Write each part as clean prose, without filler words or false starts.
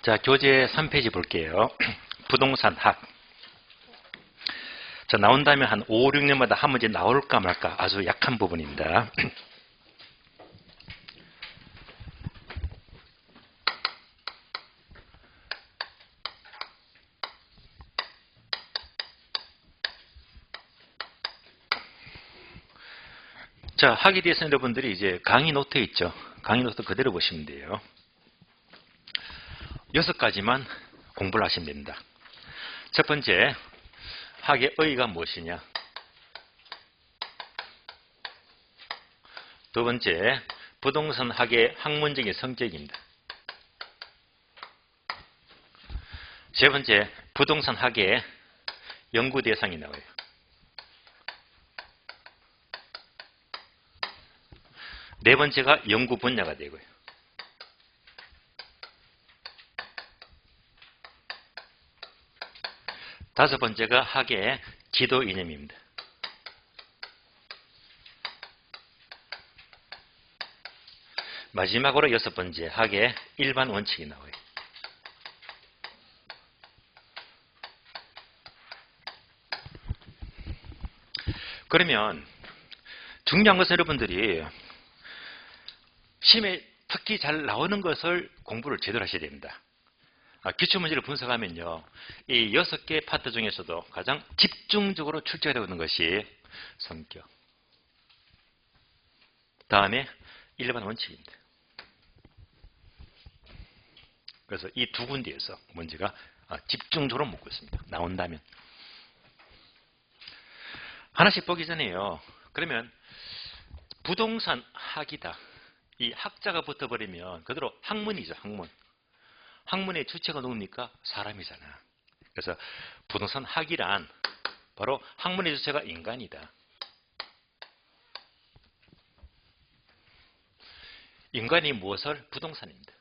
자, 교재 3페이지 볼게요. 부동산 학. 자, 나온다면 한 5, 6년마다 한 문제 나올까 말까 아주 약한 부분입니다. 자, 학에 대해서 여러분들이 이제 강의 노트에 있죠. 강의 노트 그대로 보시면 돼요. 6가지만 공부를 하시면 됩니다. 첫 번째, 학의 의의가 무엇이냐. 두 번째, 부동산 학의 학문적인 성격입니다. 세 번째, 부동산 학의 연구 대상이 나와요. 네 번째가 연구 분야가 되고요. 다섯 번째가 학의 지도 이념입니다. 마지막으로 여섯 번째, 학의 일반 원칙이 나와요. 그러면 중요한 것은 여러분들이 시험에 특히 잘 나오는 것을 공부를 제대로 하셔야 됩니다. 기출문제를 분석하면요, 이 6개 파트 중에서도 가장 집중적으로 출제가 되고 있는 것이 성격, 다음에 일반 원칙입니다. 그래서 이 두 군데에서 문제가 집중적으로 묻고 있습니다. 나온다면. 하나씩 보기 전에요. 그러면 부동산 학이다. 이 학자가 붙어버리면 그대로 학문이죠. 학문. 학문의 주체가 누굽니까? 사람이잖아. 그래서 부동산 학이란 바로 학문의 주체가 인간이다. 인간이 무엇을? 부동산입니다.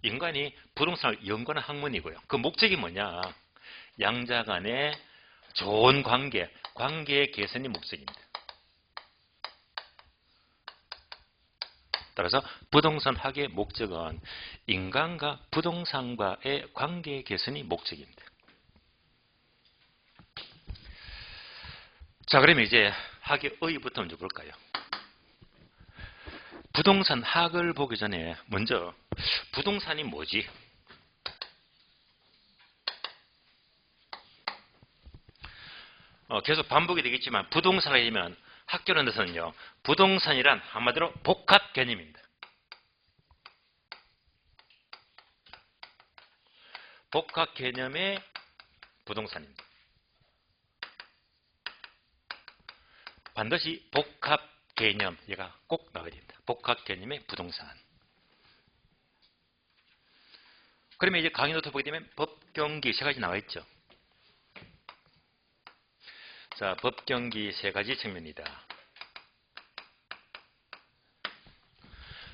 인간이 부동산을 연구하는 학문이고요. 그 목적이 뭐냐? 양자 간의 좋은 관계, 관계의 개선이 목적입니다. 따라서 부동산 학의 목적은 인간과 부동산과의 관계 개선이 목적입니다. 자, 그러면 이제 학의 의의부터 먼저 볼까요? 부동산 학을 보기 전에 먼저 부동산이 뭐지? 계속 반복이 되겠지만 부동산을 하면 학교론에서는요, 부동산이란 한마디로 복합 개념입니다. 복합 개념의 부동산입니다. 반드시 복합 개념, 얘가 꼭 나와야 됩니다. 복합 개념의 부동산. 그러면 이제 강의 노트 보게 되면 법경기 세 가지 나와 있죠. 자, 법경기 세 가지 측면이다.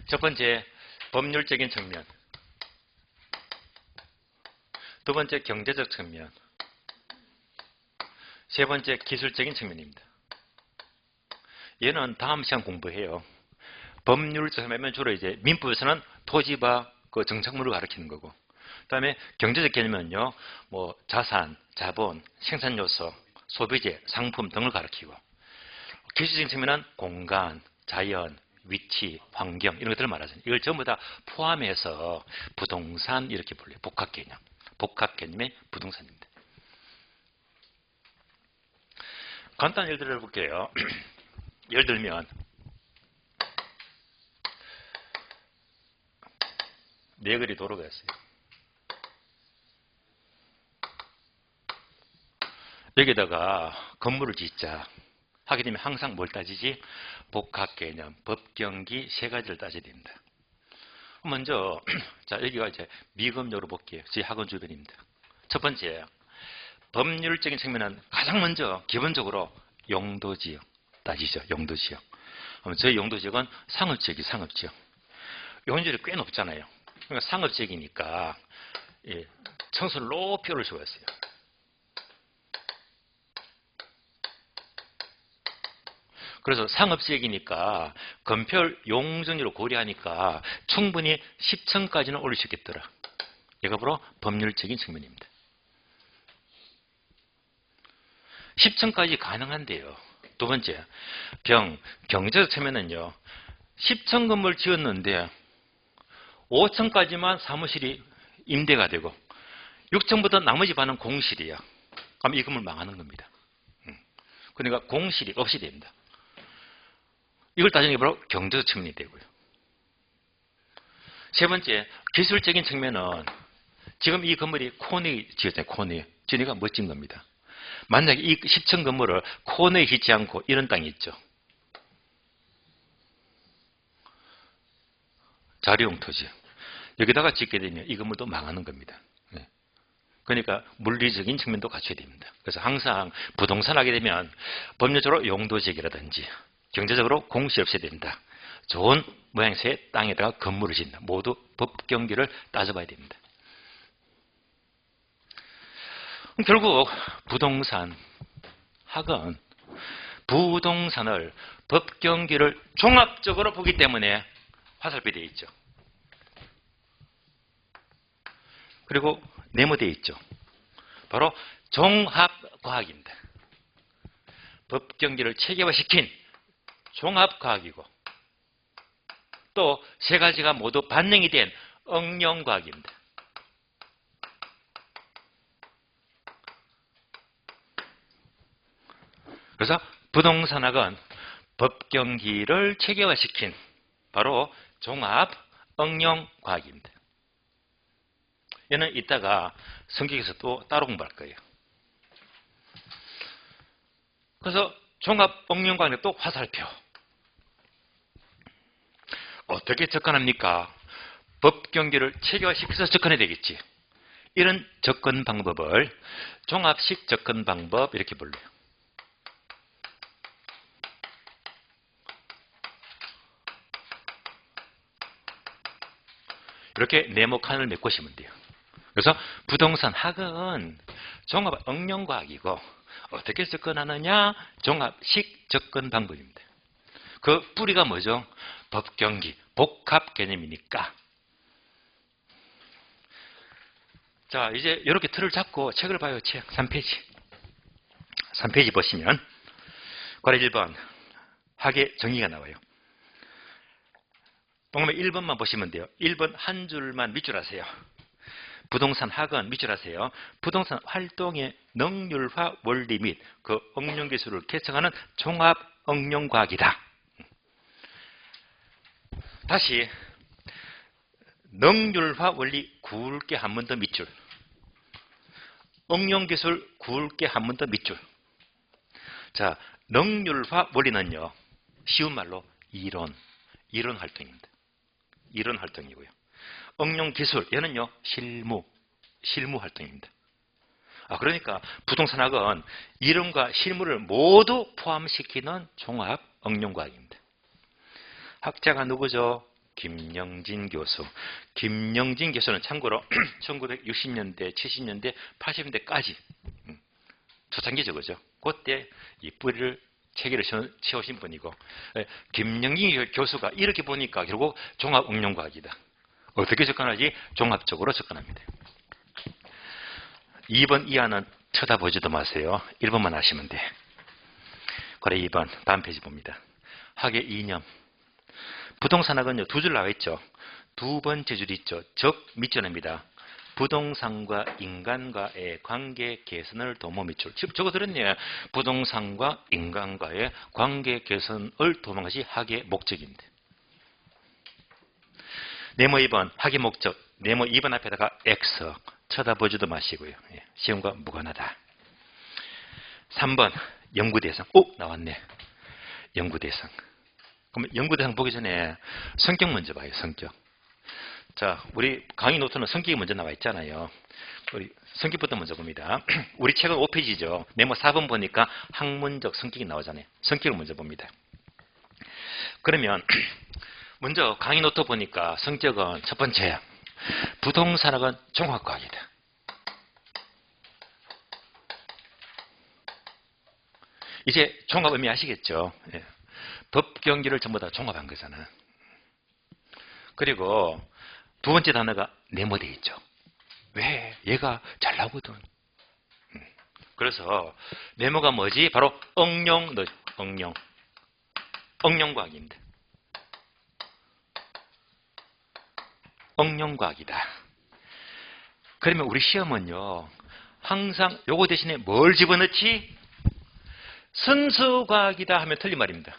첫 번째, 법률적인 측면. 두 번째, 경제적 측면. 세 번째, 기술적인 측면입니다. 얘는 다음 시간 공부해요. 법률적 측면은 주로 이제 민법에서는 토지와 그 정착물을 가리키는 거고, 그 다음에 경제적 개념은요, 뭐 자산, 자본, 생산 요소, 소비재, 상품 등을 가리키고, 기술적인 측면은 공간, 자연, 위치, 환경 이런 것들을 말하잖아요. 이걸 전부 다 포함해서 부동산 이렇게 불려요. 복합 개념. 복합 개념의 부동산입니다. 간단한 예를 들어볼게요. 예를 들면 네거리 도로가 있어요. 여기다가 건물을 짓자 하게 되면 항상 뭘 따지지? 복합 개념, 법경기 세 가지를 따져야 됩니다. 먼저 자, 여기가 이제 미검역으로 볼게요. 제 학원 주변입니다. 첫 번째, 법률적인 측면은 가장 먼저 기본적으로 용도지역 따지죠. 용도지역. 저희 용도지역은 상업지역이 상업지역. 용도지역이 꽤 높잖아요. 그러니까 상업지역이니까 청소를 높이 올릴 수가 있어요. 그래서 상업지역이니까 건폐율 용적률을 고려하니까 충분히 10층까지는 올릴 수 있겠더라. 이거 바로 법률적인 측면입니다. 10층까지 가능한데요. 두 번째, 경제적 측면은요. 10층 건물 지었는데 5층까지만 사무실이 임대가 되고 6층부터 나머지 반은 공실이야. 그럼 이 건물 망하는 겁니다. 그러니까 공실이 없이 됩니다. 이걸 따지는 게 바로 경제적 측면이 되고요. 세 번째, 기술적인 측면은 지금 이 건물이 코너에 지었잖아요. 코너에. 지으니까 멋진 겁니다. 만약에 이 10층 건물을 코너에 짓지 않고 이런 땅이 있죠. 자리용 토지. 여기다가 짓게 되면 이 건물도 망하는 겁니다. 그러니까 물리적인 측면도 갖춰야 됩니다. 그래서 항상 부동산 하게 되면 법률적으로 용도지역이라든지 경제적으로 공시 없어야 된다. 좋은 모양새의 땅에다가 건물을 짓는다. 모두 법경기를 따져봐야 됩니다. 결국 부동산 학은 부동산을 법경기를 종합적으로 보기 때문에 화살표되어 있죠. 그리고 네모되어 있죠. 바로 종합과학입니다. 법경기를 체계화시킨 종합과학이고 또 세 가지가 모두 반영이 된 응용과학입니다. 그래서 부동산학은 법경기를 체계화시킨 바로 종합 응용과학입니다. 얘는 이따가 성격에서 또 따로 공부할 거예요. 그래서 종합 응용과학의 또 화살표. 어떻게 접근합니까? 법경기를 체계화시켜서 접근해야 되겠지. 이런 접근 방법을 종합식 접근 방법 이렇게 불러요. 이렇게 네모 칸을 메꾸시면 돼요. 그래서 부동산 학은 종합 응용과학이고 어떻게 접근하느냐? 종합식 접근 방법입니다. 그 뿌리가 뭐죠? 법경기, 복합 개념이니까. 자, 이제 이렇게 틀을 잡고 책을 봐요. 책 3페이지. 3페이지 보시면 괄호 1번 학의 정의가 나와요. 동그라미 1번만 보시면 돼요. 1번 한 줄만 밑줄 하세요. 부동산 학은 밑줄 하세요. 부동산 활동의 능률화 원리 및 그 응용 기술을 개척하는 종합 응용과학이다. 다시 능률화 원리 굵게 한 번 더 밑줄. 응용 기술 굵게 한 번 더 밑줄. 자, 능률화 원리는요. 쉬운 말로 이론 활동입니다. 이론 활동이고요. 응용 기술, 얘는요, 실무 활동입니다. 그러니까 부동산학은 이론과 실무를 모두 포함시키는 종합 응용과학입니다. 학자가 누구죠? 김영진 교수. 김영진 교수는 참고로 1960년대, 70년대, 80년대까지 초창기죠, 그죠? 그때 이 뿌리를 체계를 채우신 분이고, 김영진 교수가 이렇게 보니까 결국 종합 응용과학이다. 어떻게 접근하지? 종합적으로 접근합니다. 2번 이하는 쳐다보지도 마세요. 1번만 하시면 돼. 그래 2번 다음 페이지 봅니다. 학의 이념. 부동산학은요, 두 줄 나와 있죠. 두 번째 줄 있죠. 적 밑줄입니다. 부동산과 인간과의 관계 개선을 도모 밑줄. 지금 저거 들었네. 부동산과 인간과의 관계 개선을 도모한 것이 학의 목적입니다. 네모 2번 학의 목적. 네모 2번 앞에다가 X. 쳐다보지도 마시고요. 시험과 무관하다. 3번 연구대상. 나왔네. 연구대상. 그럼 연구대상 보기 전에 성격 먼저 봐요. 성격. 자, 우리 강의 노트는 성격이 먼저 나와 있잖아요. 우리 성격부터 먼저 봅니다. 우리 책은 5페이지죠. 네모 4번 보니까 학문적 성격이 나오잖아요. 성격을 먼저 봅니다. 그러면 먼저 강의 노트 보니까 성격은 첫 번째, 부동산학은 종합과학이다. 이제 종합 의미 아시겠죠? 예. 법경기를 전부 다 종합한 거잖아. 그리고 두 번째 단어가 네모되어 있죠. 왜? 얘가 잘 나오거든. 그래서 네모가 뭐지? 바로 응용, 응용. 응용과학입니다. 응용과학이다. 그러면 우리 시험은요, 항상 요거 대신에 뭘 집어넣지? 순수과학이다 하면 틀린 말입니다.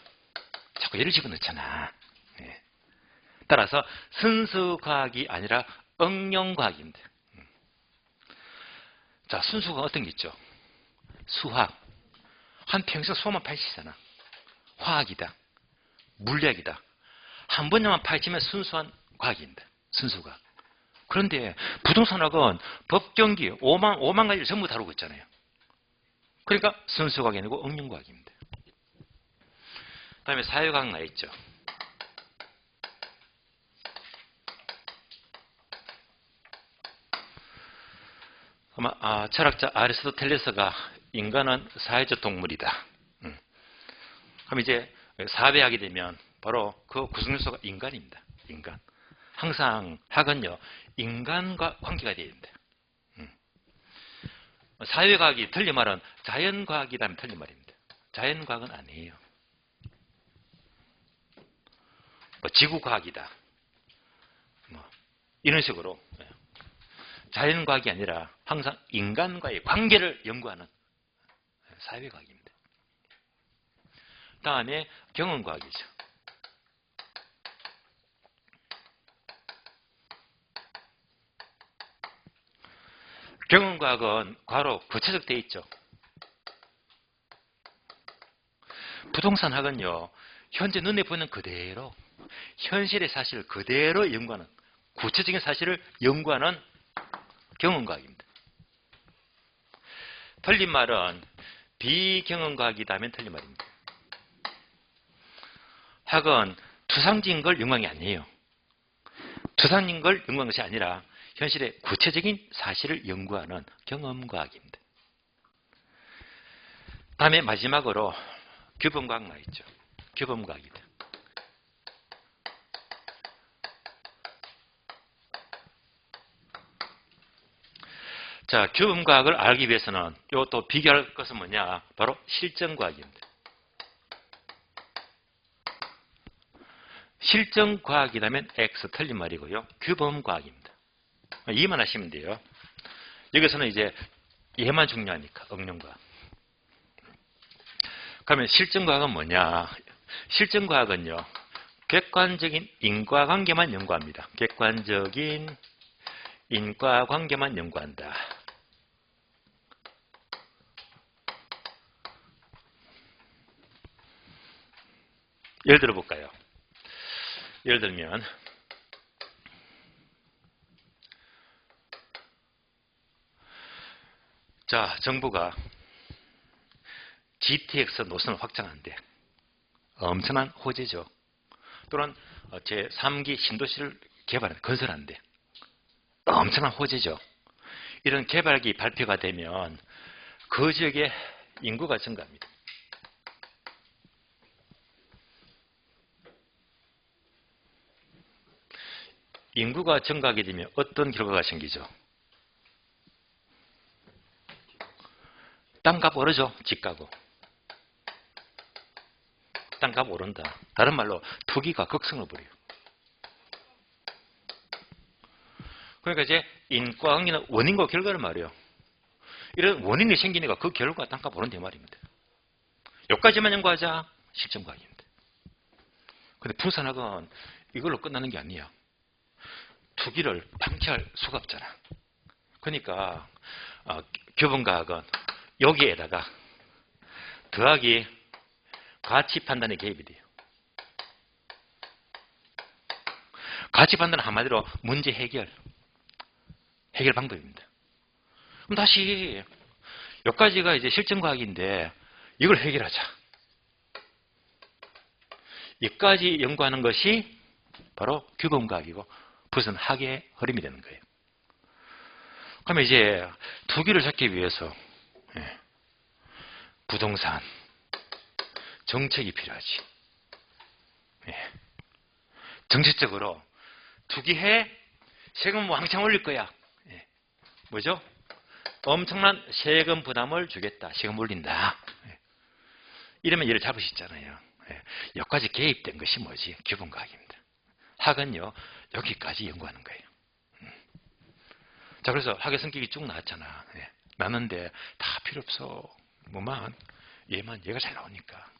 자꾸 얘를 집어넣잖아. 네. 따라서 순수과학이 아니라 응용과학입니다. 자, 순수과학 어떤 게 있죠? 수학. 한평생 수학만 파헤치잖아. 화학이다. 물리학이다. 한 번만 파헤치면 순수한 과학입니다. 순수과학. 그런데 부동산학은 법경기 5만 가지를 전부 다루고 있잖아요. 그러니까 순수과학이 아니고 응용과학입니다. 그 다음에 사회과학 나 있죠. 아마 철학자 아리스토텔레스가 인간은 사회적 동물이다. 그럼 이제 사회하게 되면 바로 그 구성요소가 인간입니다. 인간. 항상 학은요, 인간과 관계가 되어야 됩니다. 사회과학이 틀린 말은 자연과학이라면 틀린 말입니다. 자연과학은 아니에요. 지구과학이다. 이런 식으로 자연과학이 아니라 항상 인간과의 관계를 연구하는 사회과학입니다. 다음에 경험과학이죠. 경험과학은 괄호 구체적 되어 있죠. 부동산학은요, 현재 눈에 보이는 그대로 현실의 사실을 그대로 연구하는, 구체적인 사실을 연구하는 경험과학입니다. 틀린 말은 비경험과학이다 하면 틀린 말입니다. 학은 추상적인 걸 연구한 게 아니에요. 추상적인 걸 연구한 것이 아니라 현실의 구체적인 사실을 연구하는 경험과학입니다. 다음에 마지막으로 규범과학 나 있죠. 규범과학이다. 자, 규범과학을 알기 위해서는 또 비교할 것은 뭐냐? 바로 실전과학입니다. 실전과학이라면 X 틀린 말이고요. 규범과학입니다. 이해만 하시면 돼요. 여기서는 이제 얘만 중요하니까 응용과학. 그러면 실전과학은 뭐냐? 실전과학은요, 객관적인 인과관계만 연구합니다. 객관적인 인과관계만 연구한다. 예를 들어 볼까요? 예를 들면 자, 정부가 GTX 노선을 확장하는데 엄청난 호재죠. 또는 제3기 신도시를 건설하는데 엄청난 호재죠. 이런 개발기 발표가 되면 그 지역의 인구가 증가합니다. 인구가 증가하게 되면 어떤 결과가 생기죠? 땅값 오르죠. 집값고. 땅값 오른다. 다른 말로 투기가 극성을 부려요. 그러니까 이제 인과관계는 원인과 결과를 말이에요. 이런 원인이 생기니까 그 결과가 땅값 오른다 말입니다. 여기까지만 연구하자. 실전과학입니다. 근데 부산학은 이걸로 끝나는 게 아니야. 투기를 방치할 수가 없잖아. 그러니까 규범과학은 여기에다가 더하기 가치 판단에 개입이 돼요. 가치 판단은 한마디로 문제 해결 방법입니다. 그럼 다시 여기까지가 이제 실전과학인데 이걸 해결하자. 여기까지 연구하는 것이 바로 규범과학이고 부산 학의 흐름이 되는 거예요. 그러면 이제 투기를 잡기 위해서 부동산 정책이 필요하지. 예. 정책적으로 투기해 세금 왕창 올릴 거야. 예. 뭐죠? 엄청난 세금 부담을 주겠다. 세금 올린다. 예. 이러면 얘를 잡을 수 있잖아요. 예. 여기까지 개입된 것이 뭐지? 기본과학입니다. 학은요, 여기까지 연구하는 거예요. 자, 그래서 학의 성격이 쭉 나왔잖아. 예. 나는데 다 필요 없어. 뭐만 얘가 잘 나오니까.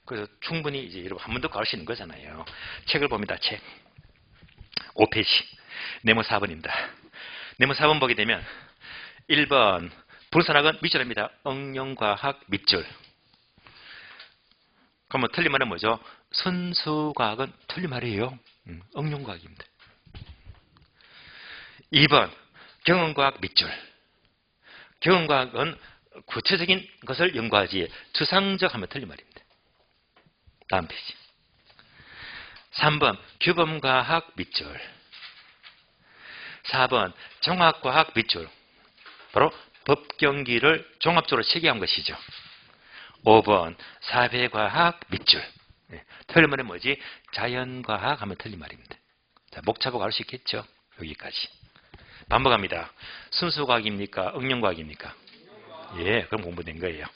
그래서 충분히 이제 여러분 한 번 더 갈 수 있는 거잖아요. 책을 봅니다. 책 5페이지 네모 4번입니다. 네모 4번 보게 되면 1번 불산학은 밑줄입니다. 응용과학 밑줄. 그러면 틀린 말은 뭐죠? 순수과학은 틀린 말이에요. 응용과학입니다. 2번 경험과학 밑줄. 경험과학은 구체적인 것을 연구하지 추상적 하면 틀린 말입니다. 다음 페이지. 3번 규범과학 밑줄. 4번 종합과학 밑줄. 바로 법경기를 종합적으로 체계한 것이죠. 5번 사회과학 밑줄. 네. 틀린 말은 뭐지? 자연과학 하면 틀린 말입니다. 자, 목차보고 알 수 있겠죠? 여기까지. 반복합니다. 순수과학입니까? 응용과학입니까? 예, 그럼 공부된 거예요.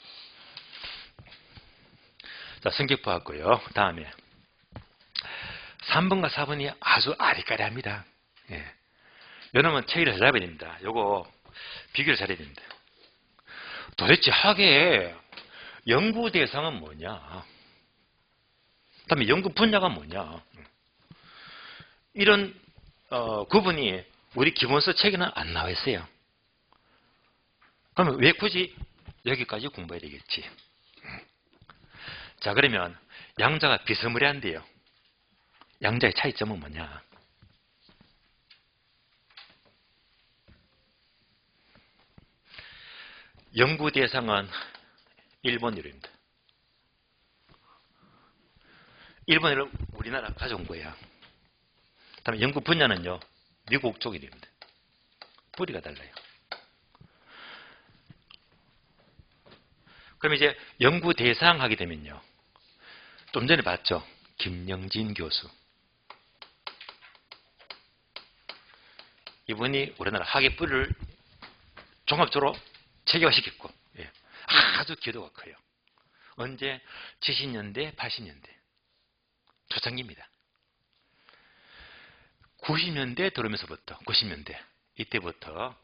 자, 성격 보았고요. 다음에 3번과 4번이 아주 아리까리합니다. 예. 여러분 체계를 잘 잡아야 됩니다. 요거 비교를 잘해야 됩니다. 도대체 학의 연구 대상은 뭐냐? 그다음에 연구 분야가 뭐냐? 이런 구분이 우리 기본서 책에는 안 나와 있어요. 그러면 왜 굳이 여기까지 공부해야 되겠지? 자, 그러면 양자가 비스무리한데요. 양자의 차이점은 뭐냐? 연구 대상은 일본어입니다. 일본어를 우리나라 가져온 거야. 다음에 연구 분야는요, 미국 쪽입니다. 뿌리가 달라요. 그럼 이제 연구 대상 하게 되면요, 좀 전에 봤죠? 김영진 교수. 이분이 우리나라 학의 뿌리를 종합적으로 체계화시켰고, 예. 아주 기도가 커요. 언제? 70년대, 80년대. 초창기입니다. 90년대 들어오면서부터, 90년대. 이때부터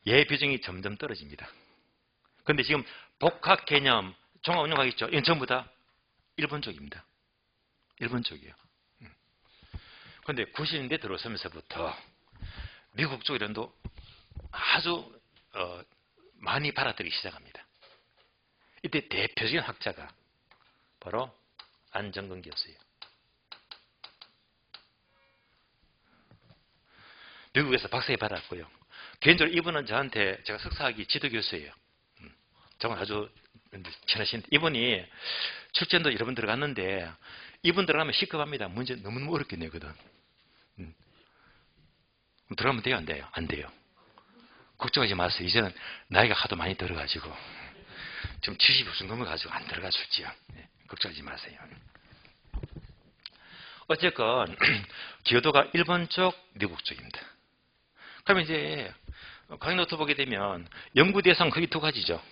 예비중이 점점 떨어집니다. 그런데 지금 복합 개념, 종합운용학 있죠? 이건 전부 다 일본 쪽입니다. 일본 쪽이에요. 그런데 90년대 들어서면서부터 미국 쪽 이런도 아주 많이 받아들이기 시작합니다. 이때 대표적인 학자가 바로 안정근 교수예요. 미국에서 박사에 받았고요. 개인적으로 이분은 저한테 제가 석사학위 지도교수예요. 저는 아주 친하신 이분이 출전도 여러 번 들어갔는데 이분 들어가면 시급합니다. 문제 너무너무 어렵게 내거든. 들어가면 돼요? 안 돼요? 안 돼요. 걱정하지 마세요. 이제는 나이가 하도 많이 들어가지고 지금 70을 넘어가지고 안 들어가 줄지요. 네, 걱정하지 마세요. 어쨌건 기여도가 일본 쪽, 미국 쪽입니다. 그러면 이제 강의 노트 보게 되면 연구 대상 거기 두 가지죠.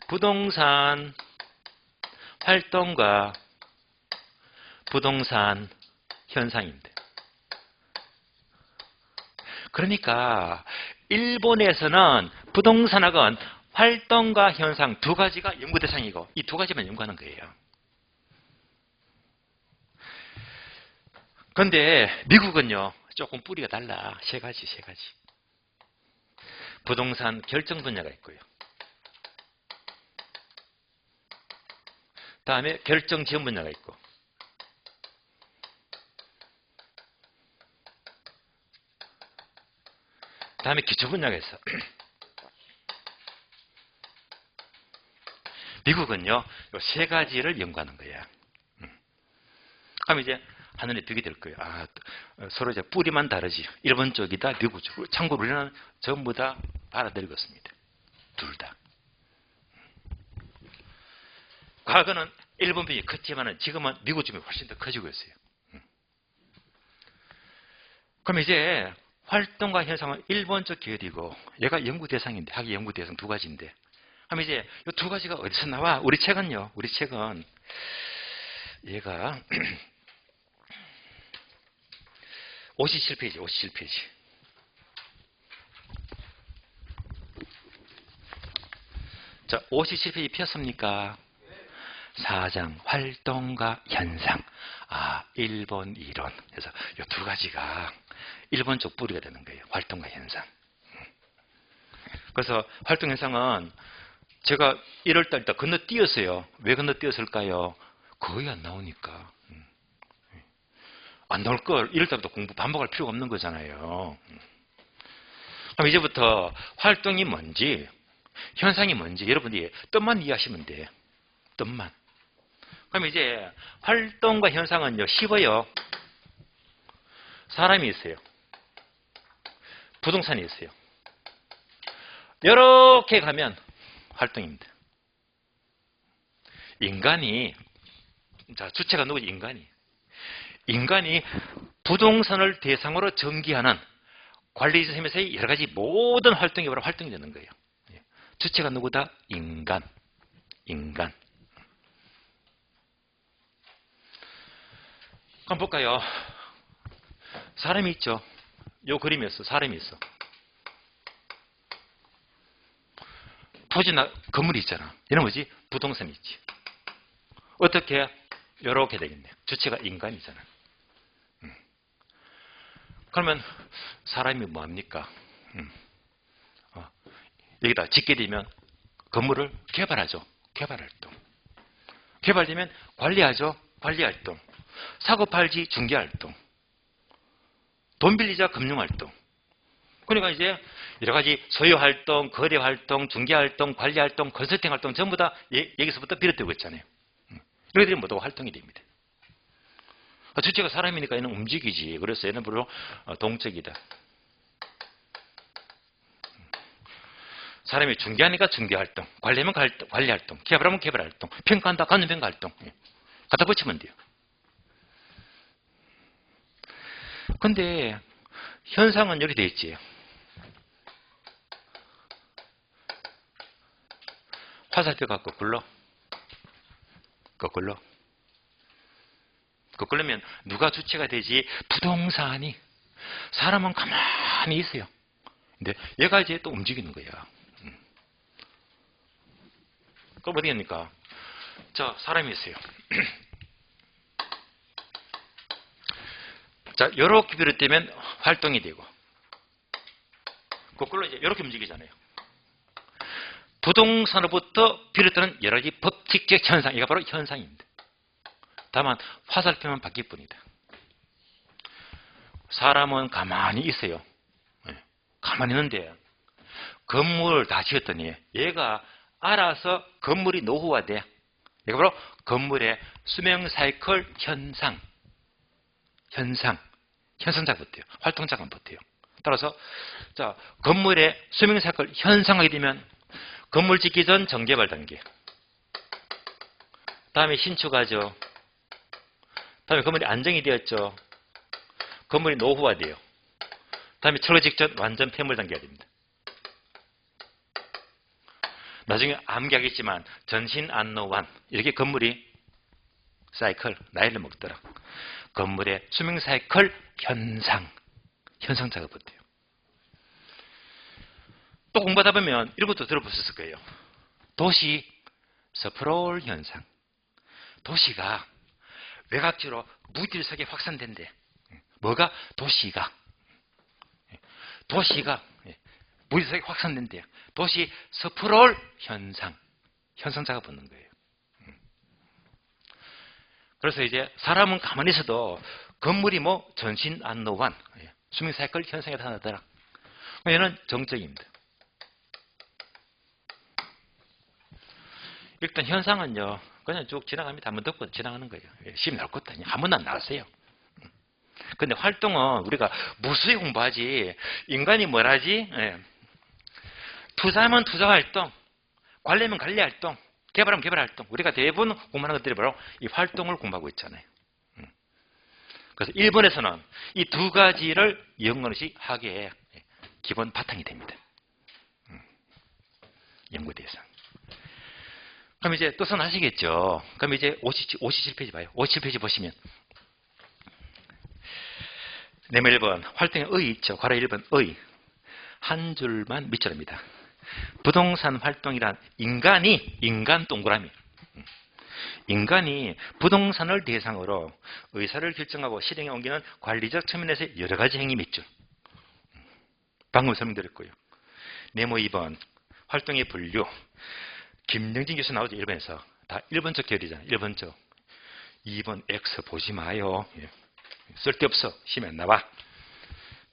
부동산 활동과 부동산 현상입니다. 그러니까 일본에서는 부동산학은 활동과 현상 두 가지가 연구 대상이고 이 두 가지만 연구하는 거예요. 그런데 미국은요 조금 뿌리가 달라. 세 가지. 부동산 결정 분야가 있고요. 다음에 결정 지원 분야가 있고 다음에 기초 분야가 있어. 미국은요, 이 세 가지를 연구하는 거야. 그럼 이제 하늘에 벽이 될 거예요. 아, 서로 이제 뿌리만 다르지. 일본 쪽이다, 미국 쪽. 참고로 우리는 전부 다 받아들이겠습니다. 둘 다. 과거는 일본 병이 컸지만은 지금은 미국 중에 훨씬 더 커지고 있어요. 그럼 이제 활동과 현상은 일본적 계열이고 얘가 연구 대상인데, 학위 연구 대상 두 가지인데, 그럼 이제 이 두 가지가 어디서 나와? 우리 책은 얘가 57페이지, 57페이지. 자, 57페이지 폈습니까? 4장 활동과 현상. 일본 이론. 그래서 이 두 가지가 일본 쪽 뿌리가 되는 거예요. 활동과 현상. 그래서 활동 현상은 제가 1월달 때 건너뛰었어요. 왜 건너뛰었을까요? 거의 안 나오니까. 안 나올 걸 1월달부터 공부 반복할 필요가 없는 거잖아요. 그럼 이제부터 활동이 뭔지, 현상이 뭔지 여러분이 뜻만 이해하시면 돼. 뜻만. 그럼 이제 활동과 현상은요, 쉬워요. 사람이 있어요. 부동산이 있어요. 이렇게 가면 활동입니다. 인간이, 자, 주체가 누구지? 인간이 부동산을 대상으로 전개하는 관리 시스템에서의 여러 가지 모든 활동이 바로 활동이 되는 거예요. 주체가 누구다? 인간. 한번 볼까요? 사람이 있죠. 요 그림에서 사람이 있어. 부지나 건물이 있잖아. 얘는 뭐지? 부동산이 있지. 어떻게? 요렇게 되겠네. 주체가 인간이잖아. 그러면 사람이 뭐합니까? 여기다 짓게 되면 건물을 개발하죠. 개발활동. 개발되면 관리하죠. 관리활동. 사고 팔지 중개활동. 돈 빌리자 금융활동. 그러니까 이제 여러 가지 소유활동, 거래활동, 중개활동, 관리활동, 컨설팅활동 전부 다 여기서부터 비롯되고 있잖아요. 이것들이 모두 활동이 됩니다. 주체가 사람이니까 얘는 움직이지. 그래서 얘는 바로 동적이다. 사람이 중개하니까 중개활동, 관리하면 관리활동, 개발하면 개발활동, 평가한다 가는 평가활동. 갖다 붙이면 돼요. 근데 현상은 이렇게 되어 있지. 화살표가 거꾸로면 누가 주체가 되지? 부동산이. 사람은 가만히 있어요. 근데 얘가 이제 또 움직이는 거야. 그럼 어디 합니까? 자, 사람이 있어요. 자, 요렇게 비롯되면 활동이 되고, 거꾸로 이제 요렇게 움직이잖아요. 부동산으로부터 비롯되는 여러 가지 법칙적 현상, 이가 바로 현상입니다. 다만 화살표만 바뀔 뿐이다. 사람은 가만히 있어요. 가만히 있는데 건물을 다 지었더니 얘가 알아서 건물이 노후화돼. 얘가 바로 건물의 수명 사이클 현상 작업 돼요. 활동 작업 못해요. 따라서 자, 건물의 수명 사이클 현상하게 되면 건물 짓기 전 정개발 단계, 다음에 신축하죠. 다음에 건물이 안정이 되었죠. 건물이 노후화돼요. 다음에 철거 직전 완전 폐물 단계가 됩니다. 나중에 암기하겠지만 전신 안노완 이렇게 건물이 사이클 나이를 먹더라. 건물의 수명 사이클 현상 작업을 해요. 또 공부하다 보면 이런 것도 들어보셨을 거예요. 도시 스프롤 현상. 도시가 외곽지로 무질서하게 확산된대. 뭐가? 도시가 무질서하게 확산된대요. 도시 스프롤 현상 작업 받는 거예요. 그래서 이제 사람은 가만히 있어도 건물이 뭐 전신 안노환 수명 사이클 현상이 나타나더라. 얘는 정적입니다. 일단 현상은요, 그냥 쭉 지나갑니다. 한번 듣고 지나가는 거예요. 시험 나올 것도 아니에요. 한 번도 안 나왔어요. 근데 활동은 우리가 무수히 공부하지, 인간이 뭘 하지? 투자하면 투자활동, 관리하면 관리활동, 개발하면 개발 활동. 우리가 대부분 공부하는 것들이 바로 이 활동을 공부하고 있잖아요. 그래서 일본에서는 이 두 가지를 연구하는 것이 학예의 기본 바탕이 됩니다. 연구 대상. 그럼 이제 또 선하시겠죠. 그럼 이제 57페이지 봐요. 57페이지 보시면 네모 1번 활동의 의 있죠. 괄호 1번 의. 한 줄만 밑줄입니다. 부동산 활동이란 인간 동그라미. 인간이 부동산을 대상으로 의사를 결정하고 실행에 옮기는 관리적 측면에서 여러 가지 행위 밑줄. 방금 설명드렸고요. 네모 2번 활동의 분류. 김영진 교수 나오죠. 1번에서. 다 1번적 결이잖아요. 1번적. 2번 X 보지 마요. 쓸데없어. 시험에 안 나와.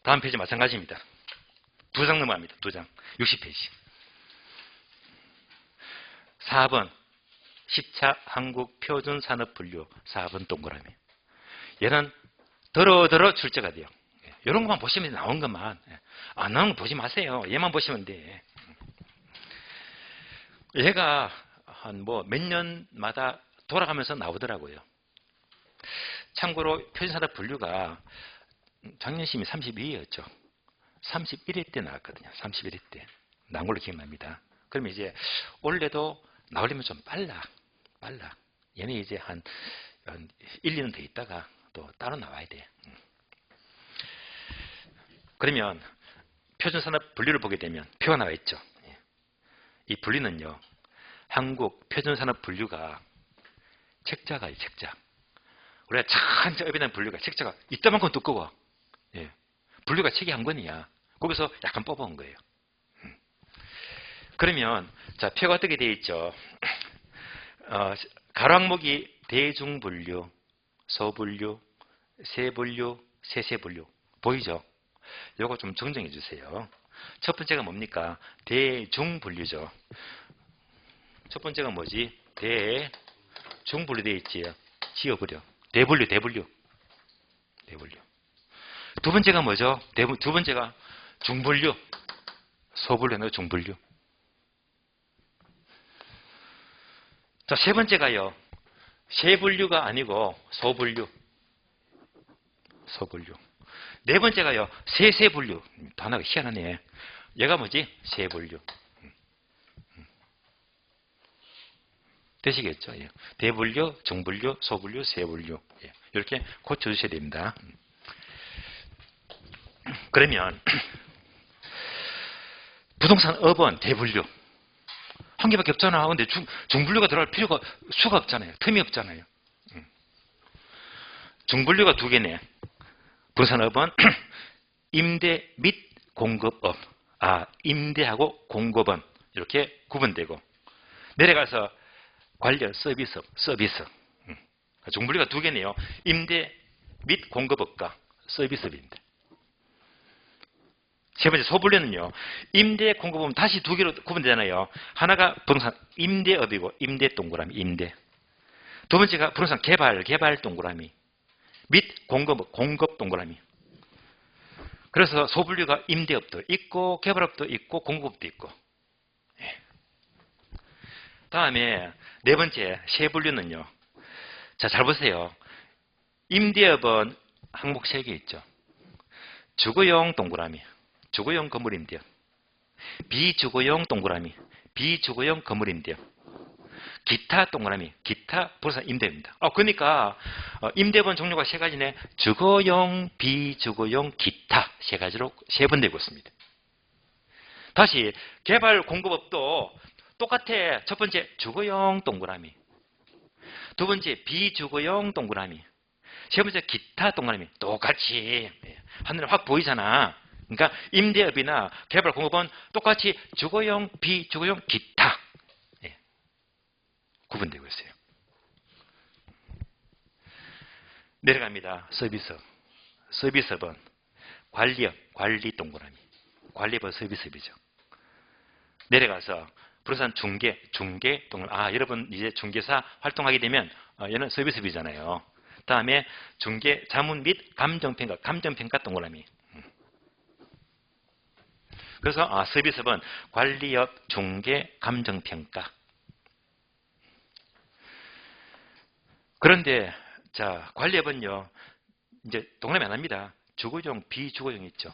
다음 페이지 마찬가지입니다. 2장 넘어갑니다. 2장. 60페이지. 4번 10차 한국 표준산업 분류 4번 동그라미. 얘는 더러 출제가 돼요. 이런 것만 보시면 나온 것만. 안 나온 거 보지 마세요. 얘만 보시면 돼. 얘가 한 몇 년마다 돌아가면서 나오더라고요. 참고로 표준산업 분류가 작년 시험이 32회였죠. 31회 때 나왔거든요. 31회 때. 나온 걸로 기억납니다. 그러면 이제 올해도 나오려면 좀 빨라. 얘는 이제 한 1, 2년 더 있다가 또 따로 나와야 돼. 그러면 표준산업 분류를 보게 되면 표가 나와 있죠. 이 분류는요. 한국 표준산업 분류가 책자가요. 책자. 우리가 천천히 대한 분류가 책자가 이따만큼 두꺼워. 분류가 책이 한 권이야. 거기서 약간 뽑아온 거예요. 그러면 자 표가 어떻게 되어 있죠? 가로 항목이 대중분류, 소분류, 세분류, 세세분류 보이죠? 요거 좀 정정해 주세요. 첫 번째가 뭡니까? 대중분류죠. 첫 번째가 뭐지? 대중분류 되어 있지. 지워버려. 대분류. 두 번째가 뭐죠? 두 번째가 중분류. 소분류, 중분류. 자, 세 번째가요. 세분류가 아니고 소분류. 네 번째가요. 세세분류. 단어가 희한하네. 얘가 뭐지? 세분류. 되시겠죠? 대분류, 중분류, 소분류, 세분류. 이렇게 고쳐주셔야 됩니다. 그러면 부동산 업은 대분류. 한 개밖에 없잖아. 근데 중분류가 들어갈 필요가 수가 없잖아요. 틈이 없잖아요. 중분류가 두 개네. 부동산업은 임대 및 공급업. 임대하고 공급은 이렇게 구분되고 내려가서 관련 서비스업, 서비스. 중분류가 두 개네요. 임대 및 공급업과 서비스업입니다. 세 번째 소분류는요. 임대 공급업은 다시 두 개로 구분되잖아요. 하나가 부동산 임대업이고 임대 동그라미 임대. 두 번째가 부동산 개발 동그라미 및 공급업 공급 동그라미. 그래서 소분류가 임대업도 있고 개발업도 있고 공급업도 있고. 다음에 네 번째 세분류는요. 자, 잘 보세요. 임대업은 항목 3개 있죠. 주거용 동그라미. 주거용 건물 임대업. 비주거용 동그라미. 비주거용 건물 임대업. 기타 동그라미. 기타 부동산 임대입니다. 그러니까 임대업은 종류가 세 가지네. 주거용, 비주거용, 기타 세 가지로 세분되고 있습니다. 다시 개발 공급업도 똑같아. 첫 번째 주거용 동그라미. 두 번째 비주거용 동그라미. 세 번째 기타 동그라미. 똑같이 하늘에 확 보이잖아. 그러니까 임대업이나 개발 공급은 똑같이 주거용, 비주거용, 기타 구분되고 있어요. 내려갑니다. 서비스업. 서비스업은 관리업, 관리 동그라미. 관리업은 서비스업이죠. 내려가서 부동산 중개 동그라미. 여러분 이제 중개사 활동하게 되면 얘는 서비스업이잖아요. 다음에 중개 자문 및 감정평가 동그라미. 그래서 서비스업은 관리업, 중개, 감정평가. 그런데 자, 관리업은요. 이제 동그라미 안 합니다. 주거용, 비주거용 있죠.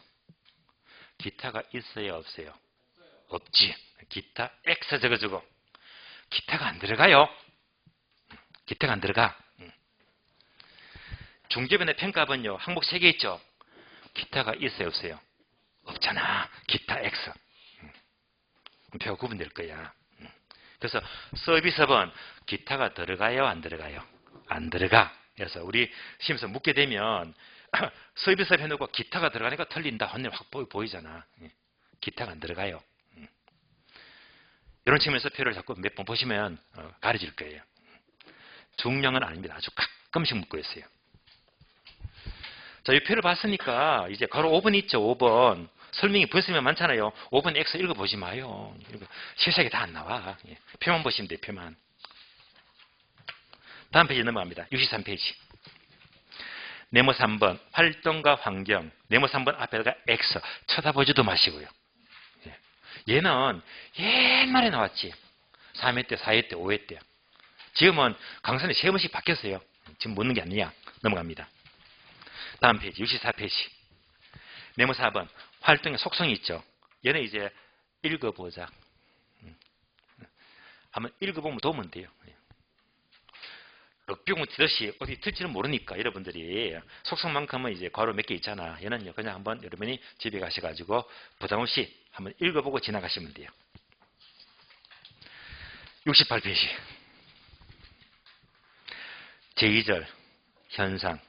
기타가 있어요, 없어요? 없지. 기타 X 적어주고 기타가 안 들어가요. 기타가 안 들어가. 중개변의 평가은요. 항목 3개 있죠. 기타가 있어요, 없어요? 없잖아. 기타 X. 표가 구분될 거야. 그래서 서비스업은 기타가 들어가요, 안 들어가요? 안 들어가. 그래서 우리 시험에서 묻게 되면 서비스업 해놓고 기타가 들어가니까 틀린다. 혼내 확 보이잖아. 기타가 안 들어가요. 이런 측면에서 표를 자꾸 몇 번 보시면 가려질 거예요. 중량은 아닙니다. 아주 가끔씩 묻고 있어요. 자, 이 표를 봤으니까 이제 바로 5번 있죠. 5번. 설명이 벌쓰면 많잖아요. 5번 X 읽어보지 마요. 실사하게 다 안 나와. 표만 보시면 돼요. 표만. 다음 페이지 넘어갑니다. 63페이지. 네모 3번. 활동과 환경. 네모 3번 앞에다가 X. 쳐다보지도 마시고요. 얘는 옛날에 나왔지. 3회 때, 4회 때, 5회 때. 지금은 강산이 3번씩 바뀌었어요. 지금 묻는 게 아니야. 넘어갑니다. 다음 페이지. 64페이지. 네모 4번. 활동의 속성이 있죠. 얘는 이제 읽어보자. 한번 읽어보면 도움은 돼요. 럭비공 튀듯이 어디 틀지는 모르니까 여러분들이 속성만큼은 이제 괄호 몇 개 있잖아. 얘는요 그냥 한번 여러분이 집에 가셔가지고 부담 없이 한번 읽어보고 지나가시면 돼요. 68페이지. 제2절 현상.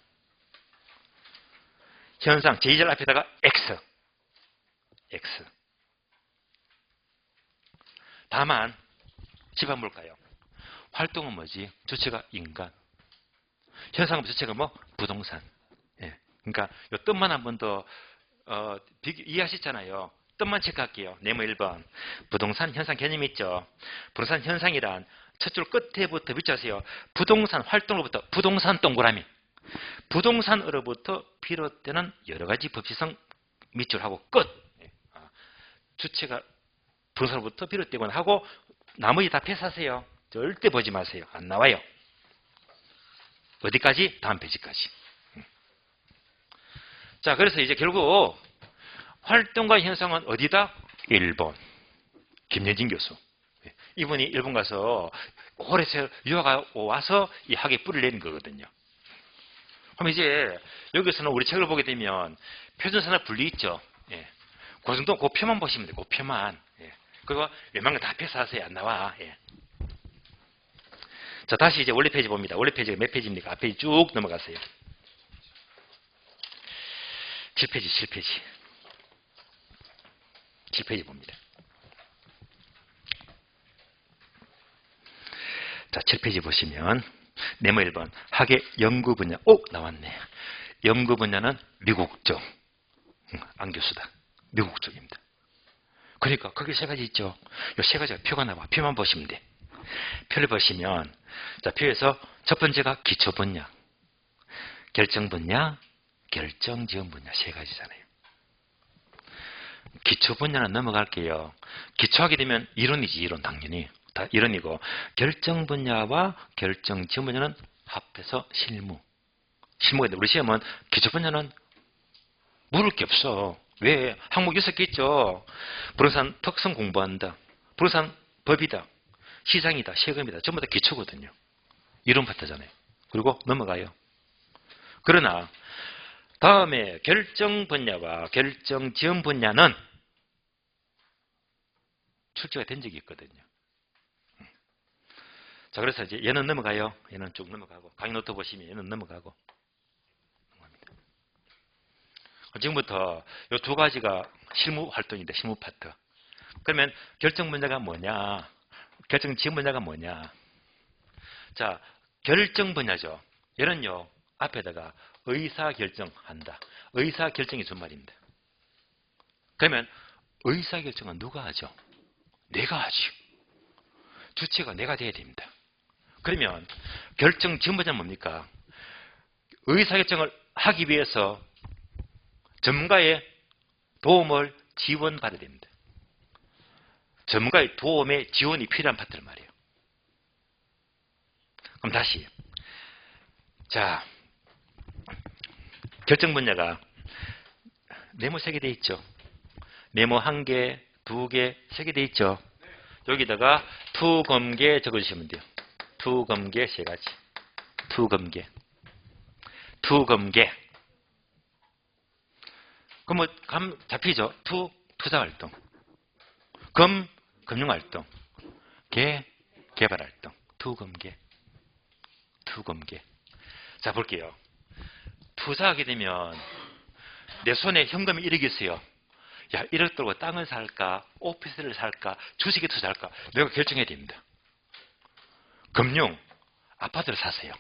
현상 제2절 앞에다가 X. X. 다만 집안 볼까요? 활동은 뭐지? 주체가 인간. 현상은 주체가 뭐? 부동산. 예. 그러니까 이 뜻만 한 번 더 이해하셨잖아요. 뜻만 체크할게요. 네모 1번. 부동산 현상 개념이 있죠. 부동산 현상이란 첫 줄 끝에부터 밑줄하세요. 부동산 활동으로부터 부동산 동그라미. 부동산으로부터 비롯되는 여러 가지 법칙성 밑줄하고 끝. 주체가 부동산으로부터 비롯되거나 하고 나머지 다 패스하세요. 절대 보지 마세요. 안 나와요. 어디까지? 다음 페이지까지. 자, 그래서 이제 결국 활동과 현상은 어디다? 일본. 김여진 교수. 이분이 일본 가서 오래 유학하고 와서 이 학에 뿌리를 내린 거거든요. 그럼 이제 여기서는 우리 책을 보게 되면 표준산업 분리 있죠. 예. 그 정도 그 표만 보시면 돼요. 그 표만. 예. 그거 웬만한 거 다 패스하세요. 안 나와. 예. 자, 다시 이제 원래 페이지 봅니다. 원래 페이지가 몇 페이지입니까? 앞에 쭉 넘어가세요. 7페이지, 7페이지. 7페이지 봅니다. 자, 7페이지 보시면 네모 1번 학의 연구 분야. 오! 나왔네. 연구 분야는 미국 쪽. 안 교수다. 미국 쪽입니다. 그러니까 거기 세 가지 있죠. 이 세 가지가 표가 나와. 표만 보시면 돼. 표를 보시면 자, 표에서 첫 번째가 기초 분야, 결정 분야, 결정 지원 분야 세 가지잖아요. 기초 분야는 넘어갈게요. 기초하게 되면 이론이지, 이론 당연히. 다 이론이고 결정 분야와 결정 지원 분야는 합해서 실무. 실무가 있는데 우리 시험은 기초 분야는 물을 게 없어. 왜? 항목 6개 있죠. 부동산 특성 공부한다. 부동산 법이다. 시장이다. 세금이다. 전부 다 기초거든요. 이론 파트잖아요. 그리고 넘어가요. 그러나 다음에 결정 분야와 결정 지원 분야는 출제가 된 적이 있거든요. 자, 그래서 이제 얘는 넘어가요. 얘는 쭉 넘어가고 강의 노트 보시면 얘는 넘어가고 넘어갑니다. 지금부터 이 두 가지가 실무 활동인데 실무 파트. 그러면 결정 분야가 뭐냐? 결정 지원 분야가 뭐냐? 자, 결정 분야죠. 얘는요 앞에다가 의사결정한다. 의사결정이 준말입니다. 그러면 의사결정은 누가 하죠? 내가 하죠. 주체가 내가 돼야 됩니다. 그러면 결정 지원 분야는 뭡니까? 의사결정을 하기 위해서 전문가의 도움을 지원받아야 됩니다. 전문가의 도움에 지원이 필요한 파트를 말이에요. 그럼 다시 자, 결정 분야가 네모 3개 돼 있죠. 네모 1개, 2개, 3개 돼 있죠. 여기다가 투검계 적어주시면 돼요. 투검계 3가지. 투검계. 투검계. 그럼 뭐 감 잡히죠? 투자활동. 금융활동. 개발활동. 투검계. 투검계. 자, 볼게요. 투자하게 되면 내 손에 현금이 1억이 있어요. 야, 1억 들고 땅을 살까, 오피스를 살까, 주식에 투자할까, 내가 결정해야 됩니다. 금융, 아파트를 사세요.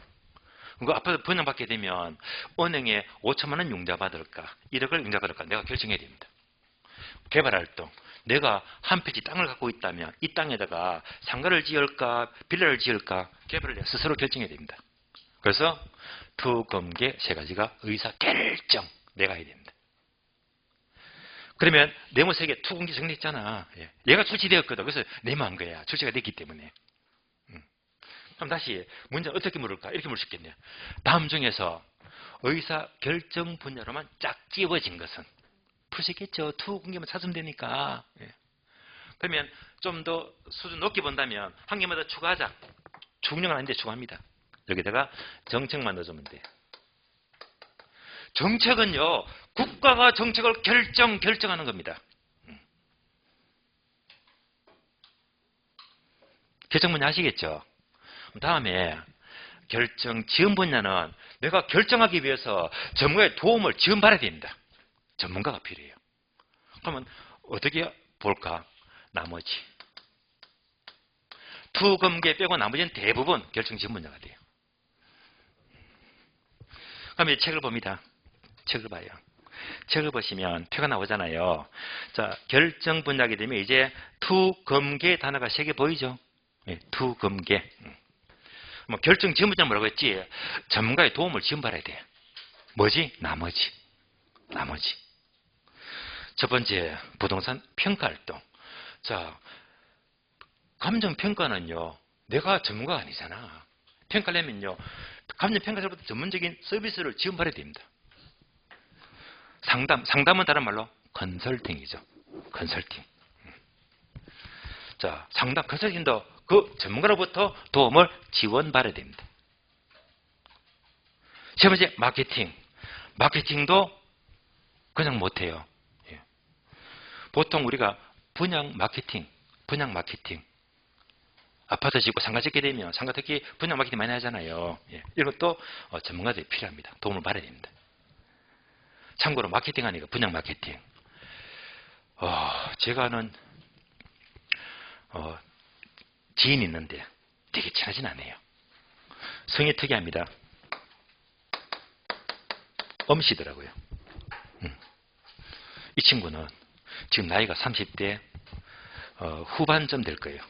그 아파트 분양받게 되면 은행에 5천만 원 융자 받을까, 1억을 융자 받을까, 내가 결정해야 됩니다. 개발활동, 내가 한 필지 땅을 갖고 있다면 이 땅에다가 상가를 지을까, 빌라를 지을까, 개발을 내가 스스로 결정해야 됩니다. 그래서 투검계 3가지가 의사결정, 내가 해야 됩니다. 그러면 네모 3개 투공개 정리했잖아. 얘가 출시되었거든. 그래서 네모한 거야. 출시가 됐기 때문에. 그럼 다시 문제 어떻게 물을까? 이렇게 물을 수 있겠네요. 다음 중에서 의사결정 분야로만 쫙 찌워진 것은 풀 수 있겠죠. 투공개만 찾으면 되니까. 그러면 좀 더 수준 높게 본다면 한 개마다 추가하자. 추궁력은 아닌데 추가합니다. 여기다가 정책만 넣어주면 돼. 정책은요, 국가가 정책을 결정하는 겁니다. 결정 분야 아시겠죠? 다음에 결정 지원 분야는 내가 결정하기 위해서 전문가의 도움을 지원받아야 됩니다. 전문가가 필요해요. 그러면 어떻게 볼까? 나머지. 투검계 빼고 나머지는 대부분 결정 지원 분야가 돼요. 그럼 이제 책을 봅니다. 책을 봐요. 책을 보시면 표가 나오잖아요. 자, 결정 분야게 되면 이제 투검계 단어가 3개 보이죠? 투검계. 뭐 결정 지원 분야 뭐라고 했지? 전문가의 도움을 지원받아야 돼. 뭐지? 나머지. 첫 번째, 부동산 평가활동. 자, 감정평가는요, 내가 전문가가 아니잖아. 평가하려면요, 감정평가사로부터 전문적인 서비스를 지원받아야 됩니다. 상담은 다른 말로 컨설팅이죠. 컨설팅. 자, 상담, 컨설팅도 그 전문가로부터 도움을 지원받아야 됩니다. 세 번째, 마케팅. 마케팅도 그냥 못해요. 보통 우리가 분양 마케팅. 아파트 짓고 상가 짓게 되면 상가 특히 분양 마케팅 많이 하잖아요. 이것도 전문가들이 필요합니다. 도움을 받아야 됩니다. 참고로 마케팅 하니까 분양 마케팅. 제가 아는 지인이 있는데 되게 친하진 않아요. 성이 특이합니다. 엄씨더라고요. 이 친구는 지금 나이가 30대 후반쯤 될 거예요.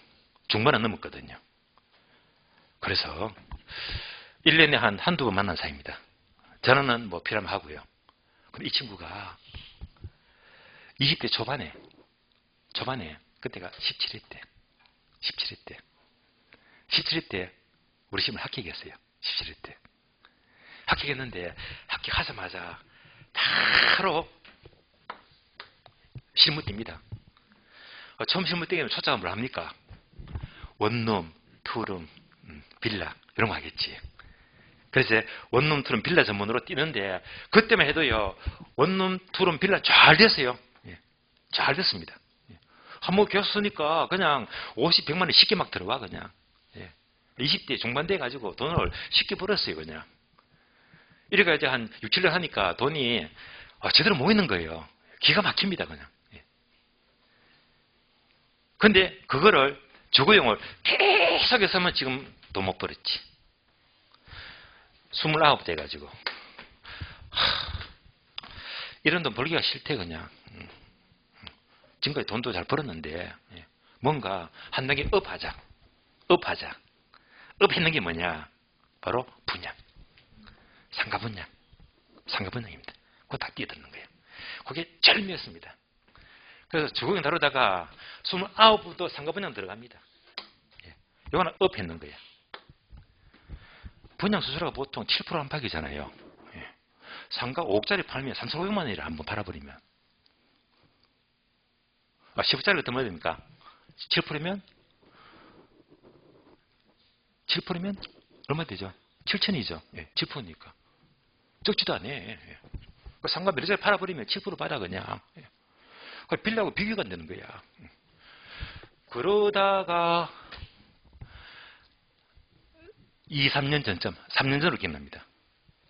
중반은 넘었거든요. 그래서 1년에 한두 번 만난 사이입니다. 저는 뭐 필요하면 하고요. 근데 이 친구가 20대 초반에 그때가 17회 때 우리 집을 합격했어요. 17회 때 합격했는데 합격하자마자 바로 실무 띱니다. 처음 실무 떼기면 초짜가 뭘 합니까? 원룸, 투룸, 빌라 이런 거 하겠지. 그래서 원룸, 투룸, 빌라 전문으로 뛰는데 그때만 해도요, 원룸, 투룸, 빌라 잘 됐어요. 잘 됐습니다. 한번 계속 쓰니까 그냥 50, 100만 원 쉽게 막 들어와 그냥. 20대 중반 돼 가지고 돈을 쉽게 벌었어요 그냥. 이래가 이제 한 6, 7년 하니까 돈이 제대로 모이는 거예요. 기가 막힙니다 그냥. 근데 그거를 주거용을 계속 해서만 지금 돈 못 벌었지. 29 돼가지고. 이런 돈 벌기가 싫대 그냥. 지금까지 돈도 잘 벌었는데 뭔가 한 단계 업하자. 업했는 게 뭐냐? 바로 분양. 상가 분양입니다. 그거 다 뛰어드는 거예요. 그게 절묘했습니다. 그래서 주거용 다루다가 29부도 상가 분양 들어갑니다. 이거는 업했는 거예요. 분양 수수료가 보통 7% 안팎이잖아요. 예. 상가 5억짜리 팔면 3,500만 원이라 한번 팔아버리면. 10억짜리가 더 뭐야 됩니까? 7%면? 7%면 얼마 되죠? 7천이죠. 예, 7%니까. 적지도 않네. 예. 상가 몇 억짜리 팔아버리면 7% 받아 그냥. 예. 빌라하고 비교가 안 되는 거야. 그러다가 2, 3년 전쯤, 3년 전으로 기억납니다.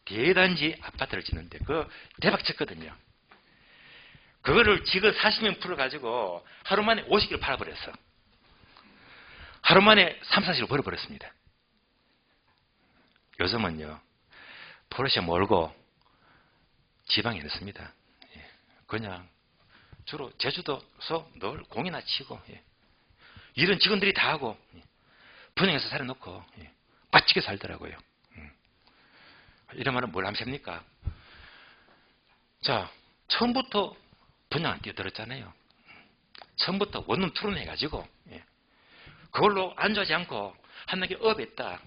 대단지 아파트를 짓는데 그거 대박 쳤거든요. 그거를 지금 40명 풀어가지고 하루 만에 50개를 팔아버렸어. 하루 만에 3, 40을 벌어버렸습니다. 요즘은요, 포르쉐 몰고 지방에 넣습니다. 예. 그냥 주로 제주도에서 늘 공이나 치고, 예. 일은 직원들이 다 하고, 예. 분양해서 살아놓고, 예. 빠지게 살더라고요. 이런 말은 뭘 하면 됩니까? 자, 처음부터 분양 안 뛰어들었잖아요. 처음부터 원룸 투룸 해가지고, 예. 그걸로 안주하지 않고 한 단계 업했다.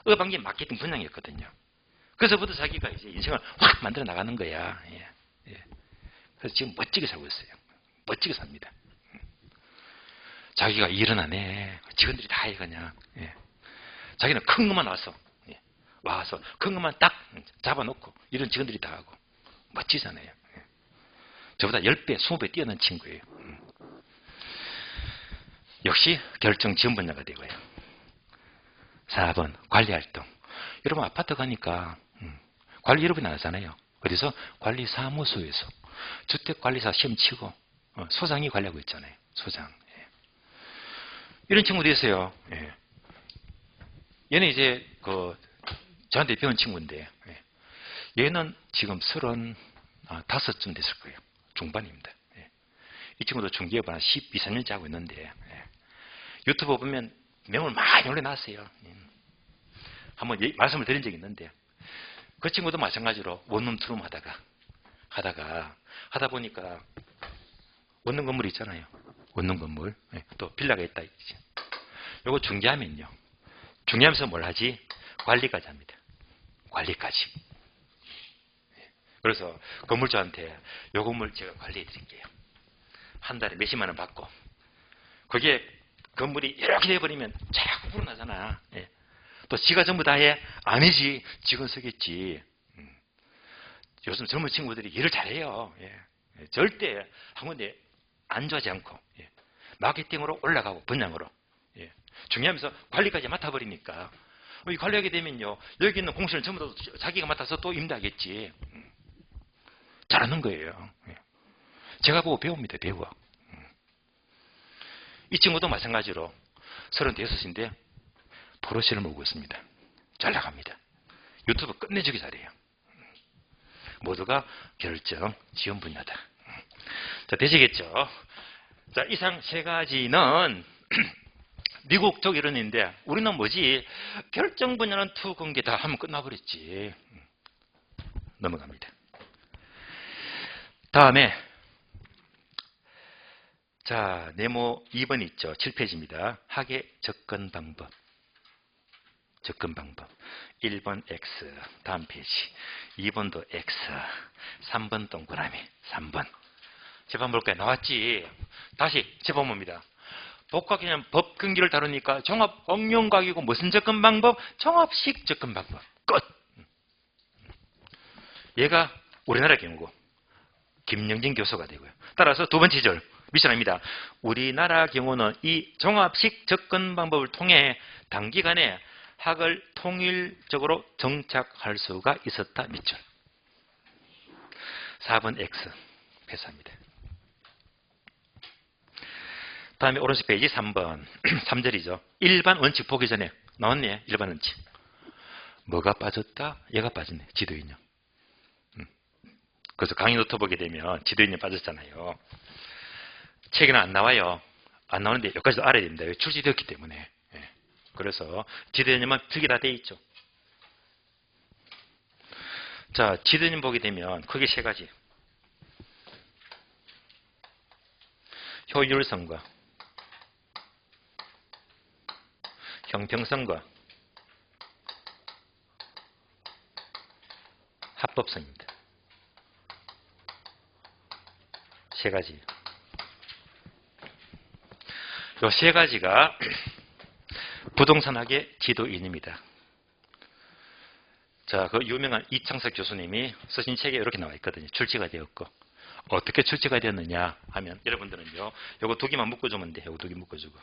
업한 게 마케팅 분양이었거든요. 그래서부터 자기가 이제 인생을 확 만들어 나가는 거야. 예. 예. 그래서 지금 멋지게 살고 있어요. 멋지게 삽니다. 자기가 일은 안 해. 직원들이 다 해, 그냥. 예. 자기는 큰 것만 와서, 예. 와서 큰 것만 딱 잡아놓고, 이런 직원들이 다 하고. 멋지잖아요. 예. 저보다 10배, 20배 뛰어난 친구예요. 역시 결정 지원 분야가 되고요. 4번, 관리활동. 여러분, 아파트 가니까, 관리 여러분이 안 하잖아요. 어디서? 관리사무소에서. 주택관리사 시험 치고, 소장이 관리하고 있잖아요. 소장. 예. 이런 친구도 있어요. 예. 얘는 이제, 저한테 배운 친구인데, 예. 얘는 지금 35쯤 됐을 거예요. 중반입니다. 예. 이 친구도 중개업을 한 12, 13년째 하고 있는데, 예. 유튜브 보면 명을 많이 올려놨어요. 한번 말씀을 드린 적이 있는데, 그 친구도 마찬가지로 원룸 투룸 하다 보니까 원룸 건물 있잖아요. 원룸 건물. 예. 또 빌라가 있다. 요거 중개하면요. 중개하면서 뭘 하지? 관리까지 합니다. 관리까지. 그래서 건물주한테 요 건물 제가 관리해 드릴게요. 한 달에 몇십만 원 받고. 그게 건물이 이렇게 돼버리면 자꾸 불어나잖아. 예. 또 지가 전부 다 해? 아니지. 직원 쓰겠지. 요즘 젊은 친구들이 일을 잘해요. 예. 예. 절대 한 군데 안주하지 않고, 예. 마케팅으로 올라가고 분양으로. 예. 중요하면서 관리까지 맡아버리니까 이 관리하게 되면요, 여기 있는 공실은 전부 다 자기가 맡아서 또 임대하겠지. 잘하는 거예요. 예. 제가 보고 배웁니다. 배워. 이 친구도 마찬가지로 35인데 포르쉐를 몰고 있습니다. 잘 나갑니다. 유튜브 끝내주기 잘해요. 모두가 결정 지원 분야다. 자, 되시겠죠? 자, 이상 세 가지는 미국 쪽 이론인데, 우리는 뭐지? 결정 분야는 투공개다 하면 끝나버렸지. 넘어갑니다. 다음에, 자, 네모 2번 있죠? 7페이지입니다. 학예 접근 방법. 접근 방법. 1번 X, 다음 페이지. 2번도 X, 3번 동그라미, 3번. 제법 볼까요? 나왔지? 다시 제법 봅니다. 복합개념 법근기를 다루니까 종합응용각이고 무슨 접근 방법? 종합식 접근 방법. 끝. 얘가 우리나라 경우고 김영진 교수가 되고요. 따라서 두 번째 절 미션입니다. 우리나라 경우는 이 종합식 접근 방법을 통해 단기간에 학을 통일적으로 정착할 수가 있었다. 밑줄. 4번 X 패스합니다. 다음에 오른쪽 페이지 3번 3절이죠. 일반 원칙 보기 전에 나왔네. 일반 원칙. 뭐가 빠졌다? 얘가 빠졌네. 지도인형. 그래서 강의 노트 보게 되면 지도인형 빠졌잖아요. 책에는 안 나와요. 안 나오는데 여기까지도 알아야 됩니다. 출시되었기 때문에. 그래서 지도인형만 특이 다 돼 있죠. 자, 지도인형 보게 되면 크게 세 가지. 효율성과 형평성과 합법성입니다. 세 가지. 요 세 가지가 부동산학의 지도인입니다. 자, 그 유명한 이창석 교수님이 쓰신 책에 이렇게 나와 있거든요. 출제가 되었고. 어떻게 출제가 되었느냐 하면 여러분들은요. 요거 두 개만 묶어주면 돼요. 요거 두 개 묶어주고.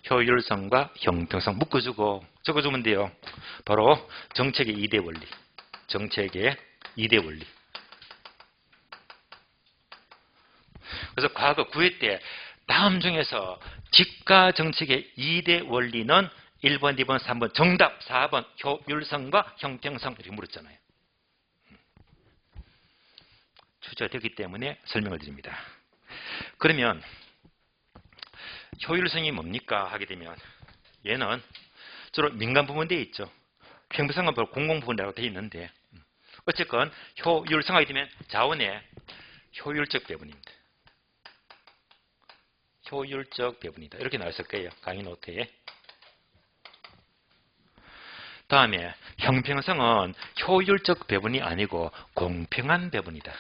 효율성과 형평성 묶어주고 적어주면 돼요. 바로 정책의 2대 원리. 정책의 2대 원리. 그래서 과거 9회 때 다음 중에서 집가 정책의 2대 원리는 1번, 2번, 3번, 정답 4번 효율성과 형평성 이렇게 물었잖아요. 출제가 되기 때문에 설명을 드립니다. 그러면 효율성이 뭡니까 하게 되면 얘는 주로 민간 부문 되어 있죠. 형평성은 바로 공공 부문이라고 되어 있는데 어쨌건 효율성하게 되면 자원의 효율적 배분입니다. 효율적 배분이다. 이렇게 나왔을 거예요. 강의 노트에. 다음에 형평성은 효율적 배분이 아니고 공평한 배분이다.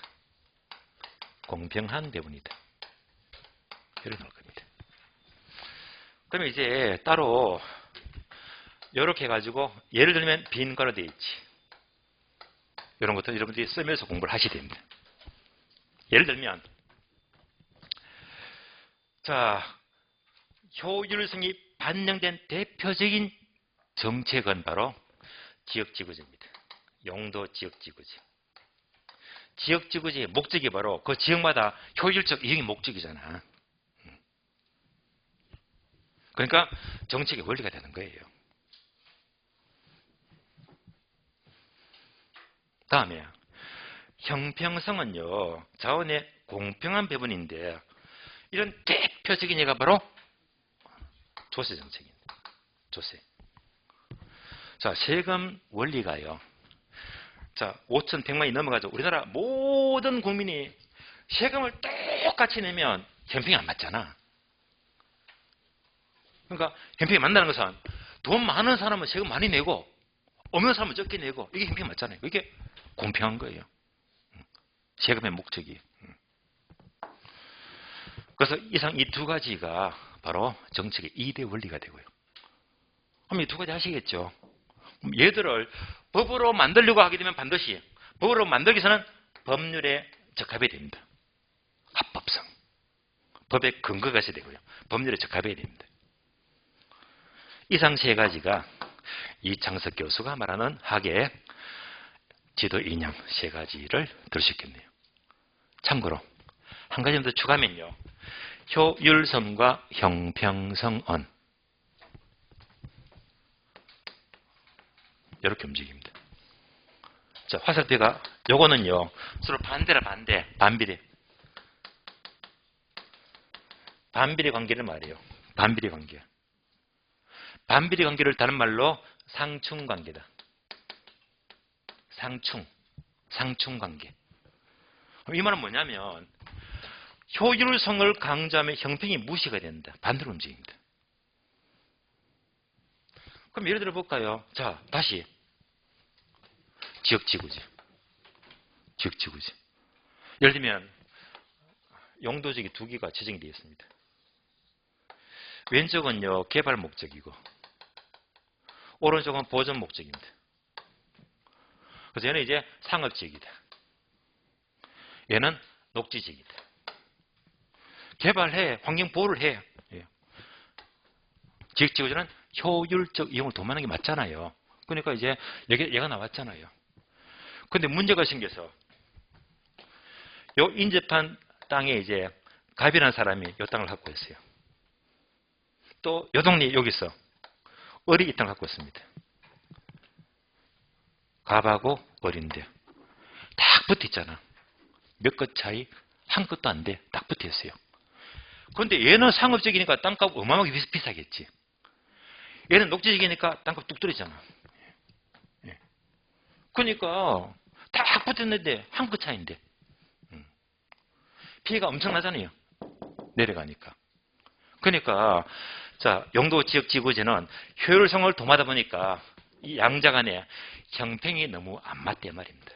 공평한 배분이다. 이렇게 나올 겁니다. 그러면 이제 따로 이렇게 해가지고 예를 들면 빈괄호 되어 있지. 이런 것도 여러분들이 쓰면서 공부를 하셔야 됩니다. 예를 들면 자, 효율성이 반영된 대표적인 정책은 바로 지역지구제입니다. 용도 지역지구제. 지역지구제의 목적이 바로 그 지역마다 효율적 이용이 목적이잖아. 그러니까 정책의 원리가 되는 거예요. 다음에 형평성은요. 자원의 공평한 배분인데 이런 대표적인 예가 바로 조세 정책입니다. 조세. 자, 세금 원리가요. 자, 5,100만이 넘어가죠. 우리나라 모든 국민이 세금을 똑같이 내면 형평이 안 맞잖아. 그러니까 형평이 맞다는 것은 돈 많은 사람은 세금 많이 내고 없는 사람은 적게 내고 이게 형평이 맞잖아요. 이게 공평한 거예요. 세금의 목적이. 그래서 이상 이 두 가지가 바로 정책의 2대 원리가 되고요. 그럼 이 두 가지 하시겠죠. 얘들을 법으로 만들려고 하게 되면 반드시 법으로 만들기 위해서는 법률에 적합해야 됩니다. 합법성. 법의 근거가 있어야 되고요. 법률에 적합해야 됩니다. 이상 세 가지가 이창석 교수가 말하는 학의 지도 이념 세 가지를 들을 수 있겠네요. 참고로 한 가지 더 추가하면요. 효율성과 형평성은 이렇게 움직입니다. 자, 화살표가 요거는요. 서로 반대라 반대, 반비례. 반비례 관계를 말해요. 반비례 관계. 반비례 관계를 다른 말로 상충 관계다. 상충 관계. 이 말은 뭐냐면 효율성을 강조하면 형평이 무시가 된다. 반대로 움직입니다. 그럼 예를 들어 볼까요? 자, 다시 지역지구지. 지역지구지. 예를 들면 용도지구 두 개가 지정이 되어 있습니다. 왼쪽은요 개발 목적이고 오른쪽은 보전 목적입니다. 그래서 얘는 이제 상업지역이다. 얘는 녹지지역이다. 개발해, 환경 보호를 해. 예. 지역지구제는 효율적 이용을 도모하는 게 맞잖아요. 그러니까 이제 얘가 나왔잖아요. 근데 문제가 생겨서 요 인접한 땅에 이제 갑이라는 사람이 요 땅을 갖고 있어요. 또 요 동네 여기 있어. 을이 이 땅을 갖고 있습니다. 갑하고 을인데 딱 붙어 있잖아. 몇 것 차이? 한 것도 안 돼. 딱 붙어 있어요. 그런데 얘는 상업적이니까 땅값 어마어마하게 비싸겠지. 얘는 녹지적이니까 땅값 뚝 떨어지잖아. 그러니까 딱 붙었는데 한 끗 차이인데 피해가 엄청나잖아요. 내려가니까. 그러니까 자 용도 지역 지구제는 효율성을 도모하다 보니까 이 양자 간에 형평이 너무 안 맞대 말입니다.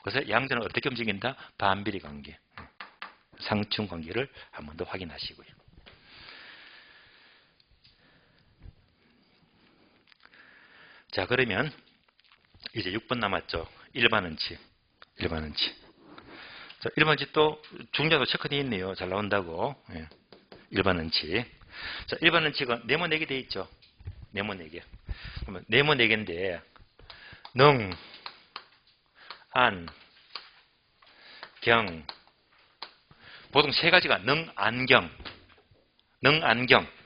그래서 양자는 어떻게 움직인다? 반비례 관계, 상충 관계를 한 번 더 확인하시고요. 자, 그러면 이제 6번 남았죠. 일반원칙. 자, 일반원칙도 중자도 체크되어 있네요. 잘 나온다고. 예. 일반원칙. 자, 일반원칙은 네모 4개 되어 있죠. 네모 4개. 그러면 네모 4개인데 능, 안, 경. 보통 세 가지가 능, 안, 경.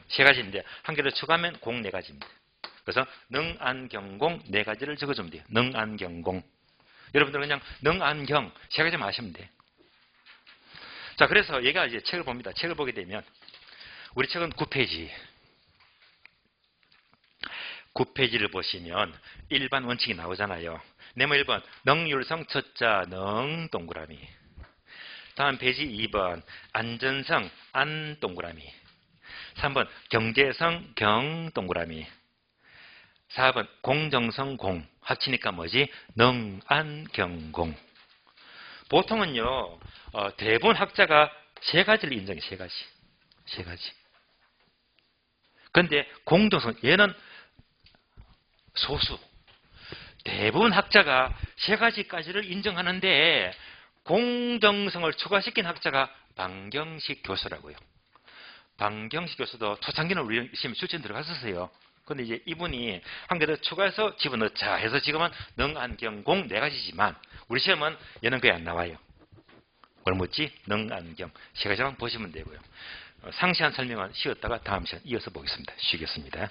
세 가지인데 한 개를 추가하면 공 4가지입니다. 그래서 능, 안, 경, 공 4가지를 적어주면 돼요. 능, 안, 경, 공. 여러분들은 그냥 능, 안, 경 3가지만 하시면 돼요. 자, 그래서 얘가 이제 책을 봅니다. 책을 보게 되면 우리 책은 9페이지. 9페이지를 보시면 일반 원칙이 나오잖아요. 네모 1번 능률성 첫자 능 동그라미. 다음 페이지 2번 안전성 안 동그라미. 3번 경제성 경 동그라미. 4번 공정성 공. 합치니까 뭐지? 능, 안, 경, 공. 보통은요, 대부분 학자가 3가지를 인정해, 3가지. 근데 공정성, 얘는 소수. 대부분 학자가 3가지까지를 인정하는데, 공정성을 추가시킨 학자가 방경식 교수라고요. 방경식 교수도 초창기는 우리 시험 출전 들어갔었어요. 근데 이제 이분이 한 개 더 추가해서 집어넣자 해서 지금은 능, 안, 경, 공 4가지지만 우리 시험은 얘는 거의 안 나와요. 뭘 묻지? 능, 안, 경 3가지만 보시면 되고요. 상세한 설명은 쉬었다가 다음 시간 이어서 보겠습니다. 쉬겠습니다.